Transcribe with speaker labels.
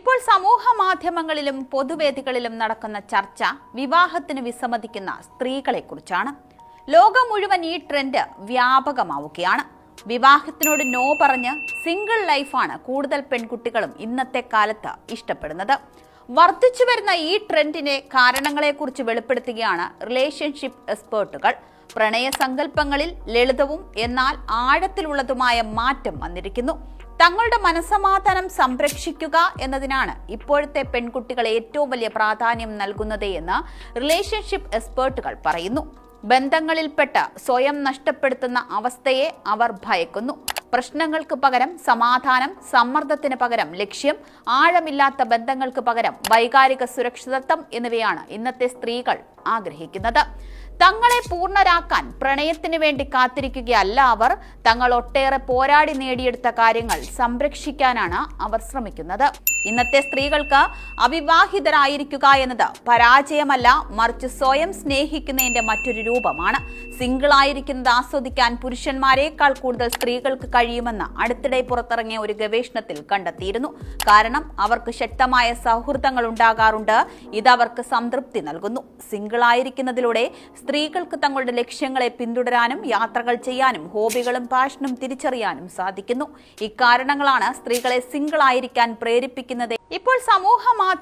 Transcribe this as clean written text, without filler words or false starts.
Speaker 1: ഇപ്പോൾ സമൂഹ മാധ്യമങ്ങളിലും പൊതുവേദികളിലും നടക്കുന്ന ചർച്ച വിവാഹത്തിന് വിസമ്മതിക്കുന്ന സ്ത്രീകളെക്കുറിച്ചാണ്. ലോകം മുഴുവൻ ഈ ട്രെൻഡ് വ്യാപകമാവുകയാണ്. വിവാഹത്തിനോട് നോ പറഞ്ഞ് സിംഗിൾ ലൈഫാണ് കൂടുതൽ പെൺകുട്ടികളും ഇന്നത്തെ കാലത്ത് ഇഷ്ടപ്പെടുന്നത്. വർദ്ധിച്ചു വരുന്ന ഈ ട്രെൻഡിന്റെ കാരണങ്ങളെക്കുറിച്ച് വെളിപ്പെടുത്തുകയാണ് റിലേഷൻഷിപ്പ് എക്സ്പേർട്ടുകൾ. പ്രണയ സങ്കല്പങ്ങളിൽ ലളിതവും എന്നാൽ ആഴത്തിലുള്ളതുമായ മാറ്റം വന്നിരിക്കുന്നു. തങ്ങളുടെ മനസ്സമാധാനം സംരക്ഷിക്കുക എന്നതിനാണ് ഇപ്പോഴത്തെ പെൺകുട്ടികൾ ഏറ്റവും വലിയ പ്രാധാന്യം നൽകുന്നത് എന്ന് റിലേഷൻഷിപ്പ് എക്സ്പേർട്ടുകൾ പറയുന്നു. ബന്ധങ്ങളിൽപ്പെട്ട് സ്വയം നഷ്ടപ്പെടുത്തുന്ന അവസ്ഥയെ അവർ ഭയക്കുന്നു. പ്രശ്നങ്ങൾക്ക് പകരം സമാധാനം, സമ്മർദ്ദത്തിന് പകരം ലക്ഷ്യം, ആഴമില്ലാത്ത ബന്ധങ്ങൾക്ക് പകരം വൈകാരിക സുരക്ഷിതത്വം എന്നിവയാണ് ഇന്നത്തെ സ്ത്രീകൾ ആഗ്രഹിക്കുന്നത്. തങ്ങളെ പൂർണ്ണരാക്കാൻ പ്രണയത്തിന് വേണ്ടി കാത്തിരിക്കുകയല്ല അവർ. തങ്ങൾ ഒട്ടേറെ പോരാടി നേടിയെടുത്ത കാര്യങ്ങൾ സംരക്ഷിക്കാനാണ് അവർ ശ്രമിക്കുന്നത്. ഇന്നത്തെ സ്ത്രീകൾക്ക് അവിവാഹിതരായിരിക്കുക എന്നത് പരാജയമല്ല, മറിച്ച് സ്വയം സ്നേഹിക്കുന്നതിന്റെ മറ്റൊരു രൂപമാണ്. സിംഗിൾ ആയിരിക്കുന്നത് ആസ്വദിക്കാൻ പുരുഷന്മാരെക്കാൾ കൂടുതൽ സ്ത്രീകൾക്ക് കഴിയുമെന്ന് അടുത്തിടെ പുറത്തിറങ്ങിയ ഒരു ഗവേഷണത്തിൽ കണ്ടെത്തിയിരുന്നു. കാരണം അവർക്ക് ശക്തമായ സൗഹൃദങ്ങൾ ഉണ്ടാകാറുണ്ട്. ഇത് അവർക്ക് സംതൃപ്തി നൽകുന്നു. സിംഗിൾ ആയിരിക്കുന്നതിലൂടെ സ്ത്രീകൾക്ക് തങ്ങളുടെ ലക്ഷ്യങ്ങളെ പിന്തുടരാനും യാത്രകൾ ചെയ്യാനും ഹോബികളും പാഷനും തിരിച്ചറിയാനും സാധിക്കുന്നു. ഇക്കാരണങ്ങളാണ് സ്ത്രീകളെ സിംഗിൾ ആയിരിക്കാൻ പ്രേരിപ്പിക്കുന്നത്. ഇപ്പോൾ സമൂഹ